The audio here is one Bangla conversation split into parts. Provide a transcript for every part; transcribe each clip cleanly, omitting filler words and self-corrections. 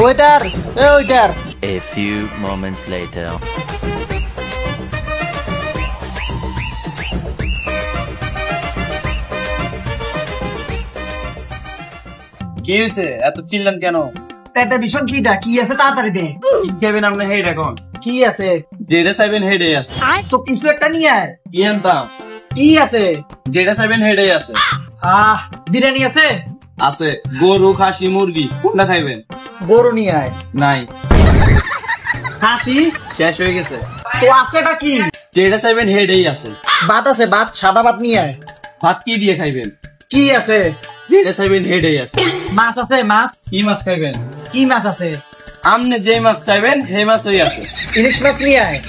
Waiter, A waiter. A few moments later. কি হয়েছে? এত চিল্লান কেন? একটা ভীষণ কিটা কি আছে তাড়াতাড়ি দে। কি খাবেন আপনি হেড এখন? কি আছে? যেটা চাইবেন হেডে আছে। তো কিছু একটা নিয়ে আয়। কি আনতাম? কি আছে? যেটা চাইবেন হেডে আছে। বিরিয়ানি আছে? আছে। গরু, খাসি, মুরগি কোনটা খাইবেন? গরু নিয়ে আয়। নাই, খাসি শেষ হয়ে গেছে। তো আছেটা কি? যেটা চাইবেন হেডেই আছে। ভাত আছে, ভাত, সাদা ভাত নিয়ে আয়। ভাত কি দিয়ে খাইবেন? কি আছে? যেটা চাইবেন হেডেই আছে। মাছ আছে? মাছ কি মাছ খাইবেন? কি মাছ আছে? আপনি যে মাছ চাইবেন সেই মাছই আছে। ইলিশ মাছ নিয়ে আয়।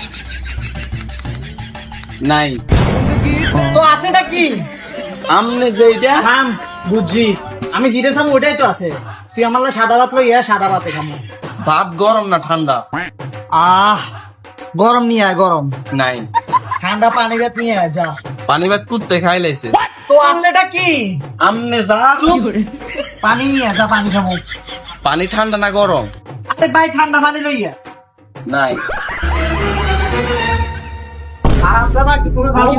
নাই। তো আছেটা কি? আপনি যেটা থাম, বুঝছি। আমি যেটা চাবো ওটাই তো আছে। তুই আমার সাদা ভাত লইয়া সাদা ভাতে খামো। ভাত গরম না ঠান্ডা? গরম নিয়ে আয়, গরম। নাই। ঠান্ডা পানি ভাত নিয়ে আয়, যা। পানি ভাত কুত্তে খাইলাইছে। তো আছেটা কি? আপনি যা। পানি নিয়ে আয়, যা, পানি খামো। পানি ঠান্ডা না গরম? আরে ভাই, ঠান্ডা পানি লইয়া। নাই। আর আমরা বাকি তুমি ভালো।